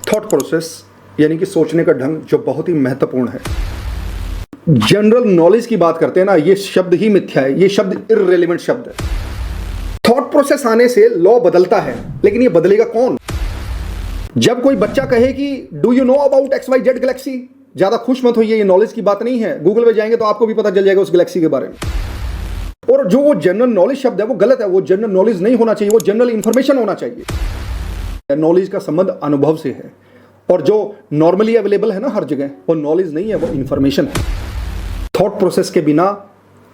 Thought process यानी कि सोचने का ढंग जो बहुत ही महत्वपूर्ण है। जनरल नॉलेज की बात करते हैं ना, ये शब्द ही मिथ्या है, ये शब्द इररिलेवेंट शब्द है। थॉट प्रोसेस आने से लॉ बदलता है, लेकिन ये बदलेगा कौन? जब कोई बच्चा कहे कि do you know about XYZ Galaxy, ज्यादा खुश मत होइए, ये नॉलेज की बात नहीं है। गूगल पे जाएंगे तो आपको भी पता चल जाएगा उस गैलेक्सी के बारे में। और जो वो जनरल नॉलेज शब्द है वो गलत है, वो जनरल नॉलेज नहीं होना चाहिए, वो जनरल इंफॉर्मेशन होना चाहिए। नॉलेज का संबंध अनुभव से है, और जो नॉर्मली अवेलेबल है ना हर जगह, वो नॉलेज नहीं है, वो इंफॉर्मेशन है। थॉट प्रोसेस के बिना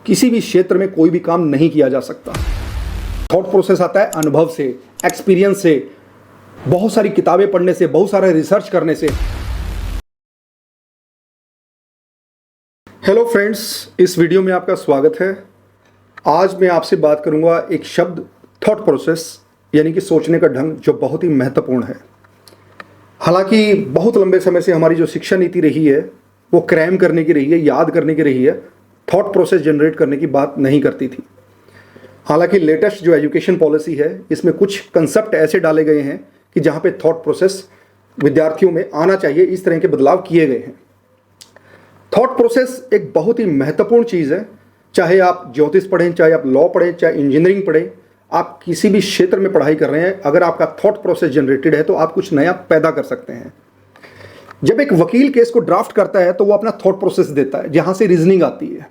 किसी भी क्षेत्र में कोई भी काम नहीं किया जा सकता। थॉट प्रोसेस आता है अनुभव से, एक्सपीरियंस से, बहुत सारी किताबें पढ़ने से, बहुत सारे रिसर्च करने से। हेलो फ्रेंड्स, इस वीडियो में आपका स्वागत है। आज मैं आपसे बात करूंगा एक शब्द थॉट प्रोसेस यानी कि सोचने का ढंग जो बहुत ही महत्वपूर्ण है। हालांकि बहुत लंबे समय से हमारी जो शिक्षा नीति रही है वो क्रैम करने की रही है, याद करने की रही है, थॉट प्रोसेस जनरेट करने की बात नहीं करती थी। हालांकि लेटेस्ट जो एजुकेशन पॉलिसी है इसमें कुछ कंसेप्ट ऐसे डाले गए हैं कि जहां पे थॉट प्रोसेस विद्यार्थियों में आना चाहिए, इस तरह के बदलाव किए गए हैं। थॉट प्रोसेस एक बहुत ही महत्वपूर्ण चीज़ है। चाहे आप ज्योतिष पढ़ें, चाहे आप लॉ पढ़ें, चाहे इंजीनियरिंग पढ़ें, आप किसी भी क्षेत्र में पढ़ाई कर रहे हैं, अगर आपका थॉट प्रोसेस जनरेटेड है तो आप कुछ नया पैदा कर सकते हैं। जब एक वकील केस को ड्राफ्ट करता है तो वो अपना थॉट प्रोसेस देता है, जहां से रीजनिंग आती है।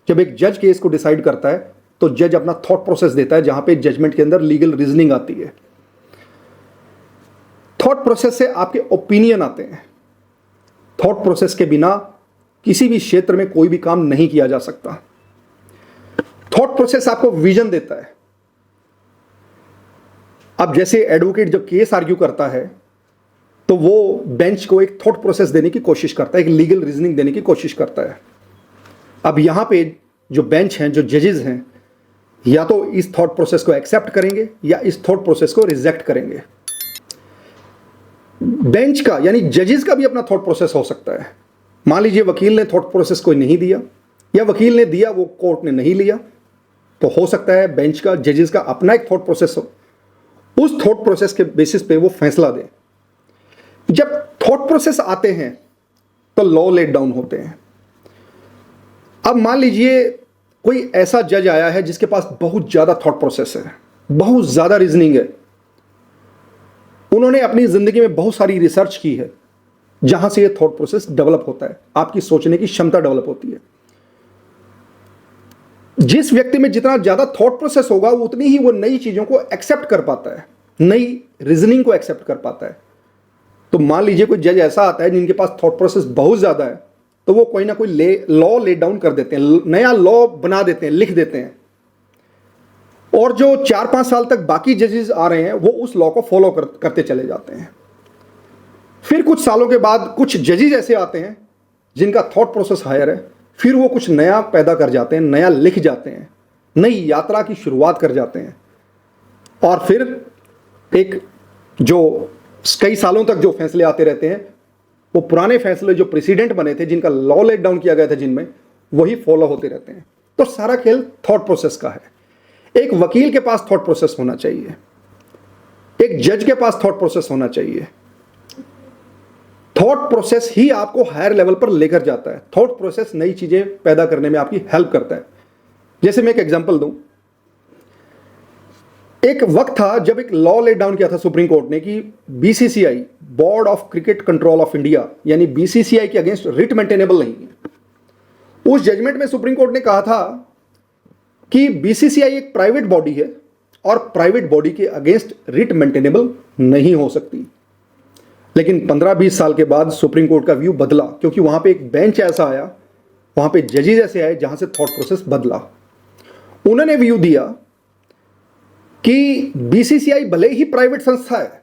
जब एक जज केस को डिसाइड करता है तो जज अपना थॉट प्रोसेस देता है, जहां पे जजमेंट के अंदर लीगल रीजनिंग आती है। थॉट प्रोसेस से आपके ओपिनियन आते हैं। थॉट प्रोसेस के बिना किसी भी क्षेत्र में कोई भी काम नहीं किया जा सकता। थॉट प्रोसेस आपको विजन देता है। अब जैसे एडवोकेट जब केस आर्ग्यू करता है तो वो बेंच को एक थॉट प्रोसेस देने की कोशिश करता है, एक लीगल रीजनिंग देने की कोशिश करता है। अब यहां पे जो बेंच हैं, जो जजेस हैं, या तो इस थॉट प्रोसेस को एक्सेप्ट करेंगे या इस थॉट प्रोसेस को रिजेक्ट करेंगे। बेंच का यानी जजेस का भी अपना थॉट प्रोसेस हो सकता है। मान लीजिए वकील ने थॉट प्रोसेस कोई नहीं दिया, या वकील ने दिया वो कोर्ट ने नहीं लिया, तो हो सकता है बेंच का, जजेस का अपना एक थॉट प्रोसेस हो, उस थॉट प्रोसेस के बेसिस पे वो फैसला दें। जब थॉट प्रोसेस आते हैं तो लॉ लेट डाउन होते हैं। अब मान लीजिए कोई ऐसा जज आया है जिसके पास बहुत ज्यादा थॉट प्रोसेस है, बहुत ज्यादा रीजनिंग है, उन्होंने अपनी जिंदगी में बहुत सारी रिसर्च की है, जहां से ये थॉट प्रोसेस डेवलप होता है, आपकी सोचने की क्षमता डेवलप होती है। जिस व्यक्ति में जितना ज्यादा थॉट प्रोसेस होगा उतनी ही वो नई चीजों को एक्सेप्ट कर पाता है, नई रीजनिंग को एक्सेप्ट कर पाता है। तो मान लीजिए कोई जज ऐसा आता है जिनके पास थॉट प्रोसेस बहुत ज्यादा है, तो वो कोई ना कोई लॉ ले डाउन कर देते हैं, नया लॉ बना देते हैं, लिख देते हैं। और जो 4-5 साल तक बाकी जजेस आ रहे हैं वो उस लॉ को फॉलो करते चले जाते हैं। फिर कुछ सालों के बाद कुछ जजेस ऐसे आते हैं जिनका थॉट प्रोसेस हायर है, फिर वो कुछ नया पैदा कर जाते हैं, नया लिख जाते हैं, नई यात्रा की शुरुआत कर जाते हैं। और फिर एक जो कई सालों तक जो फैसले आते रहते हैं, वो पुराने फैसले जो प्रेसिडेंट बने थे, जिनका लॉ लेट डाउन किया गया था जिनमें, वही फॉलो होते रहते हैं। तो सारा खेल थॉट प्रोसेस का है। एक वकील के पास थॉट प्रोसेस होना चाहिए, एक जज के पास थॉट प्रोसेस होना चाहिए। थॉट प्रोसेस ही आपको हायर लेवल पर लेकर जाता है। थॉट प्रोसेस नई चीजें पैदा करने में आपकी हेल्प करता है। जैसे मैं एक एग्जांपल दूं, एक वक्त था जब एक लॉ लेट डाउन किया था सुप्रीम कोर्ट ने कि BCCI, board of cricket control of India, यानी BCCI के अगेंस्ट रिट मेंटेनेबल नहीं है। उस जजमेंट में सुप्रीम कोर्ट ने कहा था कि BCCI एक प्राइवेट बॉडी है और प्राइवेट बॉडी के अगेंस्ट रिट मेंटेनेबल नहीं हो सकती। लेकिन 15-20 साल के बाद सुप्रीम कोर्ट का व्यू बदला, क्योंकि वहां पे एक बेंच ऐसा आया, वहां पे जजेस ऐसे आए जहां से थॉट प्रोसेस बदला। उन्होंने व्यू दिया कि BCCI भले ही प्राइवेट संस्था है,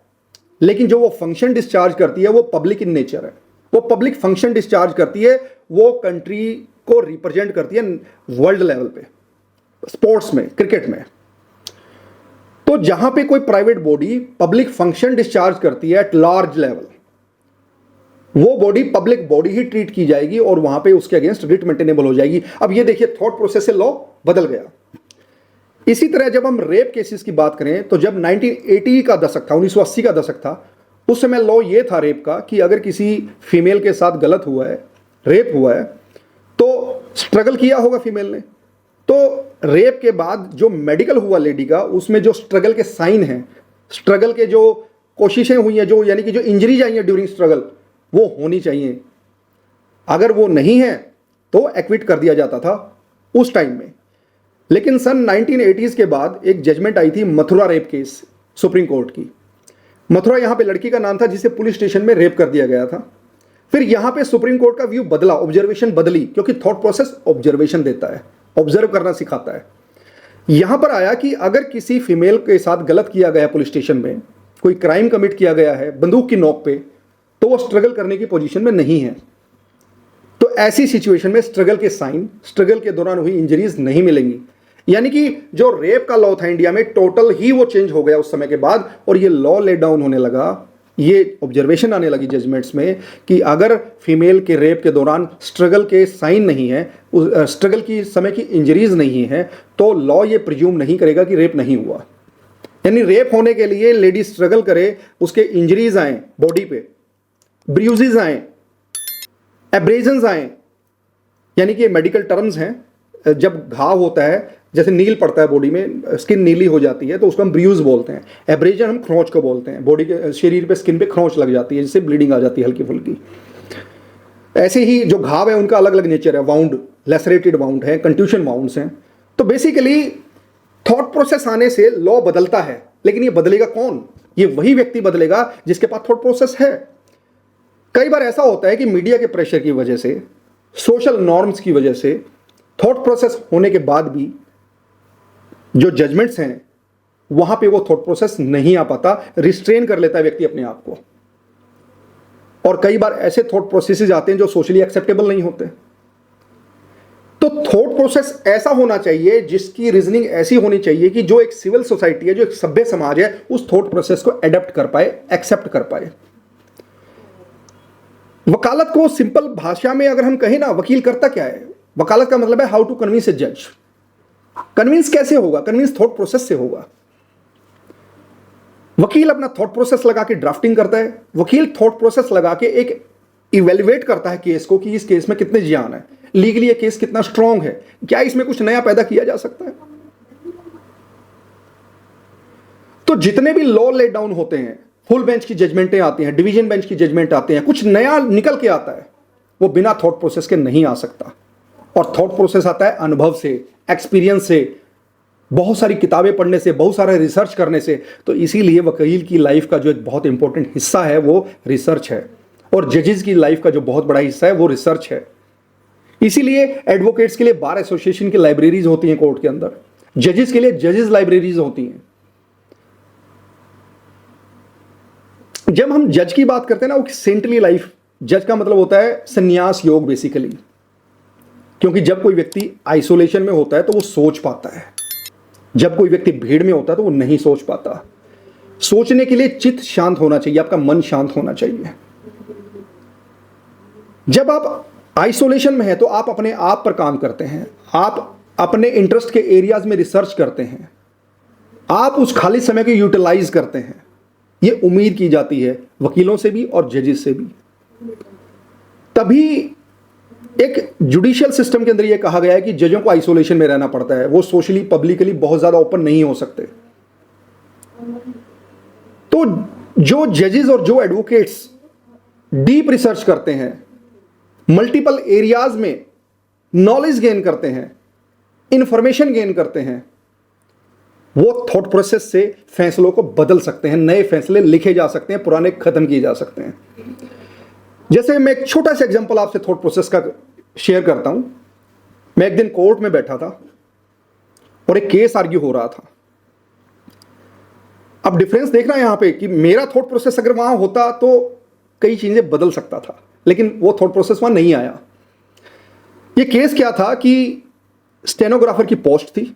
लेकिन जो वो फंक्शन डिस्चार्ज करती है वो पब्लिक इन नेचर है। वो पब्लिक फंक्शन डिस्चार्ज करती है, वो कंट्री को रिप्रेजेंट करती है वर्ल्ड लेवल पे, स्पोर्ट्स में, क्रिकेट में। तो जहां पे कोई private body public function discharge करती है एट लार्ज लेवल, वो बॉडी पब्लिक बॉडी ही ट्रीट की जाएगी और वहां पे उसके अगेंस्ट रिट मेंटेनेबल हो जाएगी। अब ये देखिए, थॉट प्रोसेस से लॉ बदल गया। इसी तरह जब हम रेप केसेस की बात करें तो जब 1980 का दशक था, 1980 का दशक था, उस समय लॉ ये था रेप का कि अगर किसी फीमेल के साथ गलत हुआ है, रेप हुआ है, तो स्ट्रगल किया होगा फीमेल ने, तो रेप के बाद जो मेडिकल हुआ लेडी का, उसमें जो स्ट्रगल के साइन हैं, स्ट्रगल के जो कोशिशें हुई हैं, जो यानी कि जो इंजरीज आई हैं ड्यूरिंग स्ट्रगल, वो होनी चाहिए। अगर वो नहीं है तो एक्विट कर दिया जाता था उस टाइम में। लेकिन सन 1980s के बाद एक जजमेंट आई थी Mathura rape case, supreme court की। मथुरा यहां पे लड़की का नाम था जिसे पुलिस स्टेशन में रेप कर दिया गया था। फिर यहां पे सुप्रीम कोर्ट का व्यू बदला, ऑब्जर्वेशन बदली, क्योंकि थॉट प्रोसेस ऑब्जर्वेशन देता है, ऑब्जर्व करना सिखाता है। यहां पर आया कि अगर किसी फीमेल के साथ गलत किया गया, पुलिस स्टेशन में कोई क्राइम कमिट किया गया है बंदूक की नोक पे, तो वो स्ट्रगल करने की पोजीशन में नहीं है। तो ऐसी सिचुएशन में स्ट्रगल के साइन, स्ट्रगल के दौरान हुई इंजरीज नहीं मिलेंगी। यानी कि जो रेप का लॉ था इंडिया में, टोटल ही वो चेंज हो गया उस समय के बाद, और ये लॉ ले डाउन होने लगा। ये ऑब्जर्वेशन आने लगी जजमेंट्स में कि अगर फीमेल के रेप के दौरान स्ट्रगल के साइन नहीं है, स्ट्रगल की समय की इंजरीज नहीं है, तो लॉ ये प्रिज्यूम नहीं करेगा कि रेप नहीं हुआ। यानी रेप होने के लिए लेडी स्ट्रगल करे, उसके इंजरीज आए बॉडी पे, ब्रूजेस आए, एब्रेजन्स आए, यानी कि मेडिकल टर्म्स हैं, जब घाव होता है, जैसे नील पड़ता है बॉडी में, स्किन नीली हो जाती है, तो उसको हम ब्रूज बोलते हैं। एब्रेजन हम खरोंच को बोलते हैं, बॉडी के शरीर पे, स्किन पे खरोंच लग जाती है, जिससे ब्लीडिंग आ जाती है हल्की फुल्की। ऐसे ही जो घाव है उनका अलग अलग नेचर है, वाउंड, लेसरेटेड वाउंड है, कंट्यूशन वाउंड्स हैं। तो बेसिकली थॉट प्रोसेस आने से लॉ बदलता है, लेकिन ये बदलेगा कौन? ये वही व्यक्ति बदलेगा जिसके पास थॉट प्रोसेस है। कई बार ऐसा होता है कि मीडिया के प्रेशर की वजह से, सोशल नॉर्म्स की वजह से, थॉट प्रोसेस होने के बाद भी जो जजमेंट्स हैं वहां पे वो थॉट प्रोसेस नहीं आ पाता, रिस्ट्रेन कर लेता है व्यक्ति अपने आप को। और कई बार ऐसे थॉट प्रोसेसेस आते हैं जो सोशली एक्सेप्टेबल नहीं होते। तो थॉट प्रोसेस ऐसा होना चाहिए, जिसकी रीजनिंग ऐसी होनी चाहिए कि जो एक सिविल सोसाइटी है, जो एक सभ्य समाज है, उस थॉट प्रोसेस को एडेप्ट कर पाए, एक्सेप्ट कर पाए। वकालत को सिंपल भाषा में अगर हम कहें ना, वकील करता क्या है? वकालत का मतलब है हाउ टू कन्विंस ए जज। कन्विंस कैसे होगा? कन्विंस थॉट प्रोसेस से होगा। वकील अपना थॉट प्रोसेस लगा के ड्राफ्टिंग करता है, वकील थॉट प्रोसेस लगा के एक इवेल्युएट करता है केस को कि इस केस में कितने जियान है, लीगली ये केस कितना स्ट्रांग है, क्या इसमें कुछ नया पैदा किया जा सकता है। तो जितने भी लॉ लेट डाउन होते हैं, फुल बेंच की जजमेंटें आती हैं, डिवीजन बेंच की जजमेंट आते हैं, कुछ नया निकल के आता है, वो बिना थॉट प्रोसेस के नहीं आ सकता। और थॉट प्रोसेस आता है अनुभव से, एक्सपीरियंस से, बहुत सारी किताबें पढ़ने से, बहुत सारे रिसर्च करने से। तो इसीलिए वकील की लाइफ का जो एक बहुत इंपॉर्टेंट हिस्सा है वो रिसर्च है, और जजेस की लाइफ का जो बहुत बड़ा हिस्सा है वो रिसर्च है। इसीलिए एडवोकेट्स के लिए बार एसोसिएशन की लाइब्रेरीज होती हैं कोर्ट के अंदर, जजेस के लिए जजेस लाइब्रेरीज होती हैं। जब हम जज की बात करते हैं ना, वो सेंटली लाइफ, जज का मतलब होता है संन्यास योग बेसिकली। क्योंकि जब कोई व्यक्ति आइसोलेशन में होता है तो वो सोच पाता है, जब कोई व्यक्ति भीड़ में होता है तो वो नहीं सोच पाता। सोचने के लिए चित्त शांत होना चाहिए, आपका मन शांत होना चाहिए। जब आप आइसोलेशन में है तो आप अपने आप पर काम करते हैं, आप अपने इंटरेस्ट के एरियाज में रिसर्च करते हैं, आप उस खाली समय को यूटिलाइज करते हैं। ये उम्मीद की जाती है वकीलों से भी और जजेस से भी। तभी एक जुडिशियल सिस्टम के अंदर यह कहा गया है कि जजों को आइसोलेशन में रहना पड़ता है, वो सोशली पब्लिकली बहुत ज्यादा ओपन नहीं हो सकते। तो जो जजेस और जो एडवोकेट्स डीप रिसर्च करते हैं, मल्टीपल एरियाज में नॉलेज गेन करते हैं, इंफॉर्मेशन गेन करते हैं, वो थॉट प्रोसेस से फैसलों को बदल सकते हैं, नए फैसले लिखे जा सकते हैं, पुराने खत्म किए जा सकते हैं। जैसे मैं एक छोटा सा एग्जांपल आपसे थॉट प्रोसेस का शेयर करता हूं। मैं एक दिन कोर्ट में बैठा था और एक केस आर्ग्यू हो रहा था। अब डिफरेंस देखना यहां पे कि मेरा थॉट प्रोसेस अगर वहां होता तो कई चीजें बदल सकता था, लेकिन वो थॉट प्रोसेस वहां नहीं आया। ये केस क्या था कि स्टेनोग्राफर की पोस्ट थी,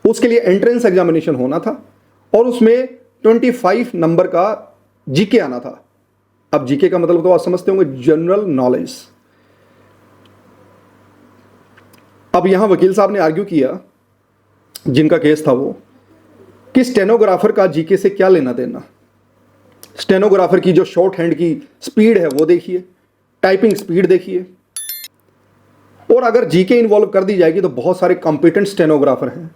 उसके लिए एंट्रेंस एग्जामिनेशन होना था और उसमें 25 नंबर का जीके आना था। अब जीके का मतलब तो आप समझते होंगे, जनरल नॉलेज। अब यहां वकील साहब ने आर्ग्यू किया, जिनका केस था वो, कि स्टेनोग्राफर का जीके से क्या लेना देना। स्टेनोग्राफर की जो शॉर्ट हैंड की स्पीड है वो देखिए, टाइपिंग स्पीड देखिए। और अगर जीके इन्वॉल्व कर दी जाएगी तो बहुत सारे कॉम्पिटेंट स्टेनोग्राफर हैं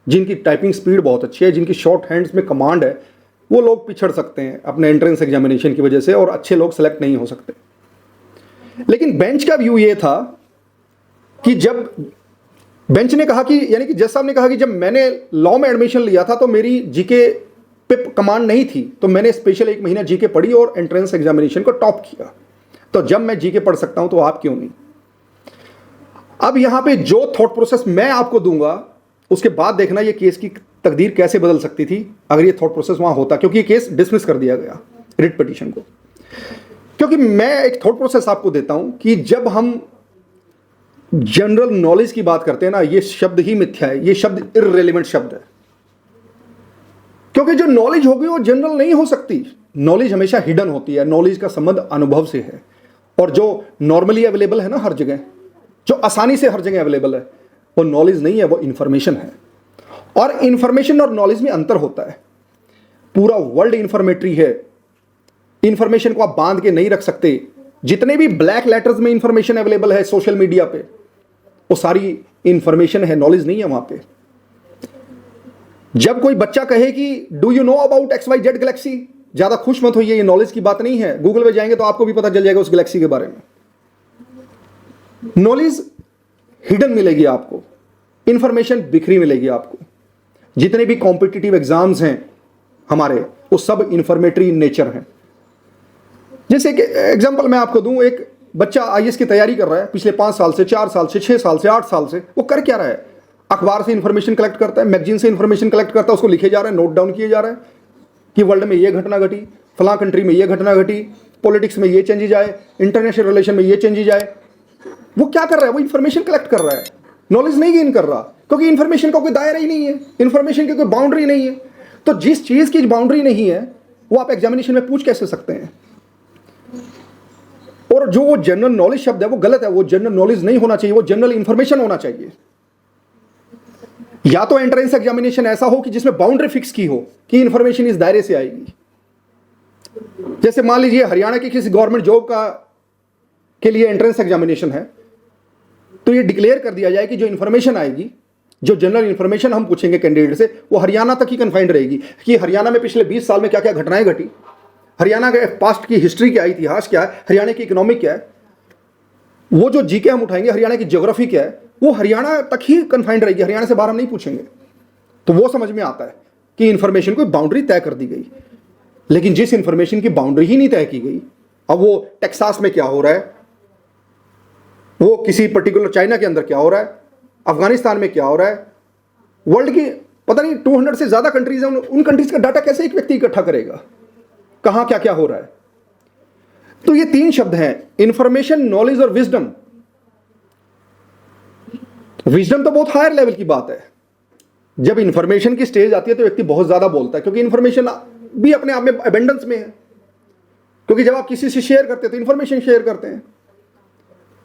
जिनकी टाइपिंग स्पीड बहुत अच्छी है, जिनकी शॉर्ट हैंड्स में कमांड है, वो लोग पिछड़ सकते हैं अपने एंट्रेंस एग्जामिनेशन की वजह से और अच्छे लोग सेलेक्ट नहीं हो सकते। लेकिन बेंच का व्यू ये था कि जब बेंच ने कहा कि, यानी कि जज साहब ने कहा कि जब मैंने लॉ में एडमिशन लिया था तो मेरी जीके पे कमांड नहीं थी, तो मैंने स्पेशल 1 महीना जीके पढ़ी और एंट्रेंस एग्जामिनेशन को टॉप किया, तो जब मैं जीके पढ़ सकता हूं तो आप क्यों नहीं। अब यहां पे जो थॉट प्रोसेस मैं आपको दूंगा उसके बाद देखना ये केस की तकदीर कैसे बदल सकती थी अगर ये थॉट प्रोसेस वहां होता, क्योंकि ये केस डिसमिस कर दिया गया रिट पिटीशन को। क्योंकि मैं एक थॉट प्रोसेस आपको देता हूं कि जब हम जनरल नॉलेज की बात करते हैं ना, ये शब्द ही मिथ्या है, ये शब्द इररिलेवेंट शब्द है, क्योंकि जो नॉलेज होगी वो जनरल नहीं हो सकती। नॉलेज हमेशा हिडन होती है, नॉलेज का संबंध अनुभव से है, और जो नॉर्मली अवेलेबल है ना हर जगह, जो आसानी से हर जगह अवेलेबल है, वो नॉलेज नहीं है, वो इंफॉर्मेशन है। और इंफॉर्मेशन और नॉलेज में अंतर होता है। पूरा वर्ल्ड इंफॉर्मेटरी है, इंफॉर्मेशन को आप बांध के नहीं रख सकते। जितने भी ब्लैक लेटर्स में इंफॉर्मेशन अवेलेबल है सोशल मीडिया पे, वो सारी इंफॉर्मेशन है, नॉलेज नहीं है वहां पे। जब कोई बच्चा कहे कि do you know about XYZ Galaxy, ज्यादा खुश मत होइए, ये नॉलेज की बात नहीं है। गूगल पे जाएंगे तो आपको भी पता चल जाएगा उस गैलेक्सी के बारे में। नॉलेज हिडन मिलेगी आपको, इंफॉर्मेशन बिखरी मिलेगी आपको। जितने भी कॉम्पिटिटिव एग्जाम्स हैं हमारे, वो सब इंफॉर्मेटरी इन नेचर हैं। जैसे कि एग्जांपल मैं आपको दूं, एक बच्चा IAS की तैयारी कर रहा है पिछले 5 साल से, 4 साल से, 6 साल से, 8 साल से, वो कर क्या रहा है? अखबार से इंफॉर्मेशन कलेक्ट करता है, मैगजीन से इंफॉर्मेशन कलेक्ट करता है, उसको लिखे जा रहा है, नोट डाउन किए जा रहा है कि वर्ल्ड में ये घटना घटी, फलां कंट्री में ये घटना घटी, पॉलिटिक्स में ये चेंजेज आए, इंटरनेशनल रिलेशन में ये चेंजेज आए। वो क्या कर रहा है? वो इंफॉर्मेशन कलेक्ट कर रहा है, नॉलेज नहीं गेन कर रहा, क्योंकि इंफॉर्मेशन का कोई दायरा ही नहीं है, इंफॉर्मेशन की कोई बाउंड्री नहीं है। तो जिस चीज की बाउंड्री नहीं है वो आप एग्जामिनेशन में पूछ कैसे सकते हैं? और जो वो जनरल नॉलेज शब्द है वो गलत है, वो जनरल नॉलेज नहीं होना चाहिए, वो जनरल इंफॉर्मेशन होना चाहिए। या तो एंट्रेंस एग्जामिनेशन ऐसा हो कि जिसमें बाउंड्री फिक्स की हो कि इंफॉर्मेशन इस दायरे से आएगी। जैसे मान लीजिए हरियाणा की किसी गवर्नमेंट जॉब का के लिए एंट्रेंस एग्जामिनेशन है, तो ये डिक्लेयर कर दिया जाए कि जो इंफॉर्मेशन आएगी, जो जनरल इंफॉर्मेशन हम पूछेंगे कैंडिडेट से, वो हरियाणा तक ही कन्फाइंड रहेगी कि हरियाणा में पिछले 20 साल में क्या क्या घटनाएं घटी, हरियाणा के पास्ट की हिस्ट्री क्या है, इतिहास क्या है, हरियाणा की इकोनॉमिक क्या है। वो जो जीके हम उठाएंगे, हरियाणा की ज्योग्राफी क्या है, वो हरियाणा तक ही कन्फाइंड रहेगी, हरियाणा से बाहर हम नहीं पूछेंगे। तो वो समझ में आता है कि इंफॉर्मेशन को बाउंड्री तय कर दी गई। लेकिन जिस इंफॉर्मेशन की बाउंड्री ही नहीं तय की गई, अब वो टेक्सास में क्या हो रहा है, वो किसी पर्टिकुलर चाइना के अंदर क्या हो रहा है, अफगानिस्तान में क्या हो रहा है, वर्ल्ड की पता नहीं 200 से ज्यादा कंट्रीज हैं, उन कंट्रीज का डाटा कैसे एक व्यक्ति इकट्ठा करेगा, कहां क्या क्या हो रहा है। तो ये 3 शब्द हैं, इंफॉर्मेशन, नॉलेज और विजडम। विजडम तो बहुत हायर लेवल की बात है। जब इंफॉर्मेशन की स्टेज आती है तो व्यक्ति बहुत ज्यादा बोलता है, क्योंकि इंफॉर्मेशन भी अपने आप में अबेंडेंस में है। क्योंकि जब आप किसी से शेयर करते हैं तो इंफॉर्मेशन शेयर करते हैं।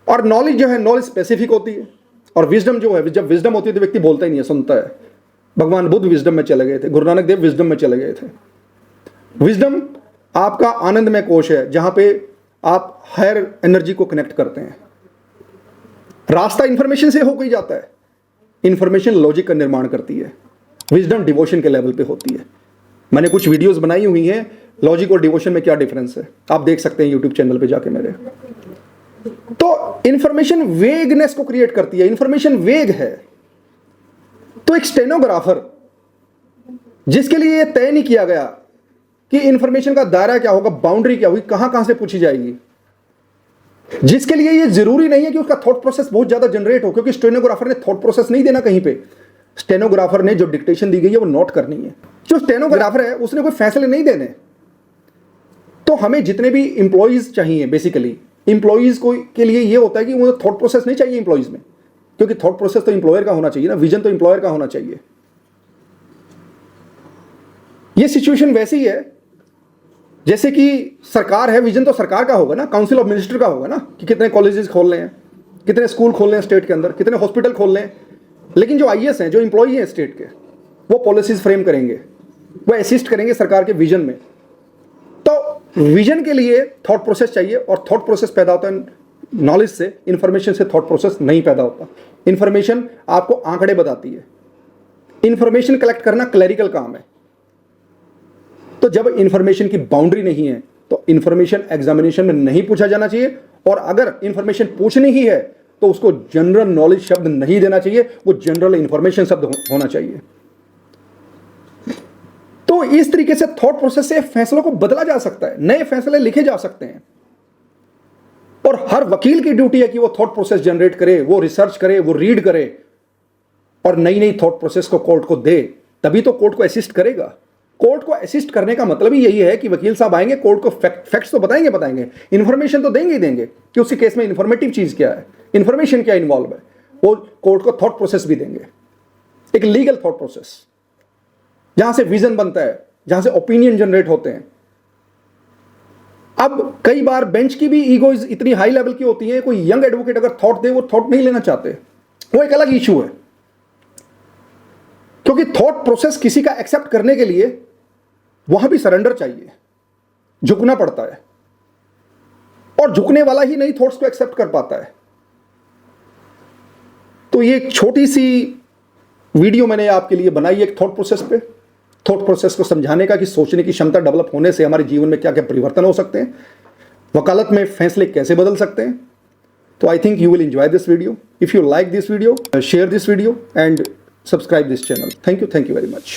और नॉलेज जो है, नॉलेज स्पेसिफिक होती है। और विजडम जो है, जब विजडम होती है तो व्यक्ति बोलता ही नहीं है, सुनता है। भगवान बुद्ध विजडम में चले गए थे, गुरु नानक देव विजडम में चले गए थे। विजडम आपका आनंदमय कोश है, जहां पे आप हायर एनर्जी को कनेक्ट करते हैं। रास्ता इंफॉर्मेशन से होकर ही जाता है। इंफॉर्मेशन लॉजिक का निर्माण करती है, विजडम डिवोशन के लेवल पे होती है। मैंने कुछ वीडियोस बनाई हुई हैं, लॉजिक और डिवोशन में क्या डिफरेंस है, आप देख सकते हैं यूट्यूब चैनल पे जाके मेरे। तो इंफॉर्मेशन वेगनेस को क्रिएट करती है, इंफॉर्मेशन वेग है। तो एक स्टेनोग्राफर जिसके लिए यह तय नहीं किया गया कि इंफॉर्मेशन का दायरा क्या होगा, बाउंड्री क्या होगी, कहां कहां से पूछी जाएगी, जिसके लिए ये जरूरी नहीं है कि उसका थॉट प्रोसेस बहुत ज्यादा जनरेट हो, क्योंकि स्टेनोग्राफर ने थॉट प्रोसेस नहीं देना कहीं पे। स्टेनोग्राफर ने जो डिक्टेशन दी गई है वो नोट करनी है। जो स्टेनोग्राफर है उसने कोई फैसले नहीं देने। तो हमें जितने भी इंप्लॉइज चाहिए, बेसिकली इंप्लॉइज को के लिए ये होता है कि वो थॉट प्रोसेस नहीं चाहिए इंप्लॉइज में, क्योंकि थॉट प्रोसेस तो इंप्लॉयर का होना चाहिए ना, विजन तो इंप्लॉयर का होना चाहिए। ये सिचुएशन वैसी है जैसे कि सरकार है, विजन तो सरकार का होगा ना, काउंसिल ऑफ मिनिस्टर का होगा ना, कि कितने कॉलेजेस खोलने हैं, कितने स्कूल खोलने हैं स्टेट के अंदर, कितने हॉस्पिटल खोलने हैं। लेकिन जो IAS हैं, जो इंप्लॉई हैं स्टेट के, वो पॉलिसीज फ्रेम करेंगे, वो असिस्ट करेंगे सरकार के विजन में। तो विजन के लिए थॉट प्रोसेस चाहिए, और थॉट प्रोसेस पैदा होता है नॉलेज से, इंफॉर्मेशन से थॉट प्रोसेस नहीं पैदा होता। इंफॉर्मेशन आपको आंकड़े बताती है, इंफॉर्मेशन कलेक्ट करना क्लरिकल काम है। तो जब इंफॉर्मेशन की बाउंड्री नहीं है तो इंफॉर्मेशन एग्जामिनेशन में नहीं पूछा जाना चाहिए, और अगर इंफॉर्मेशन पूछनी ही है तो उसको जनरल नॉलेज शब्द नहीं देना चाहिए, वो जनरल इंफॉर्मेशन शब्द होना चाहिए। तो इस तरीके से थॉट प्रोसेस से फैसलों को बदला जा सकता है, नए फैसले लिखे जा सकते हैं। और हर वकील की ड्यूटी है कि वो थॉट प्रोसेस जनरेट करे, वो रिसर्च करे, वो रीड करे और नई नई थॉट प्रोसेस को कोर्ट को दे, तभी तो कोर्ट को असिस्ट करेगा। कोर्ट को असिस्ट करने का मतलब ही यही है कि वकील साहब आएंगे, कोर्ट को फैक्ट्स तो बताएंगे, इंफॉर्मेशन तो देंगे ही देंगे कि उसके केस में इंफॉर्मेटिव चीज क्या है, इंफॉर्मेशन क्या इन्वॉल्व है। वो कोर्ट को थॉट प्रोसेस भी देंगे, एक लीगल थॉट प्रोसेस जहां से विजन बनता है, जहां से ओपिनियन जनरेट होते हैं। अब कई बार बेंच की भी ईगो इतनी हाई लेवल की होती है, कोई यंग एडवोकेट अगर थॉट दे, वो थॉट नहीं लेना चाहते, वो एक अलग इशू है। क्योंकि थॉट प्रोसेस किसी का एक्सेप्ट करने के लिए वहां भी सरेंडर चाहिए, झुकना पड़ता है, और झुकने वाला ही नहीं थॉट्स को एक्सेप्ट कर पाता है। तो ये एक छोटी सी वीडियो मैंने आपके लिए बनाई एक थॉट प्रोसेस पे, थॉट प्रोसेस को समझाने का कि सोचने की क्षमता डेवलप होने से हमारे जीवन में क्या क्या परिवर्तन हो सकते हैं, वकालत में फैसले कैसे बदल सकते हैं। तो I think you will enjoy this video. If you like this video, share this video and subscribe this channel. Thank you very much.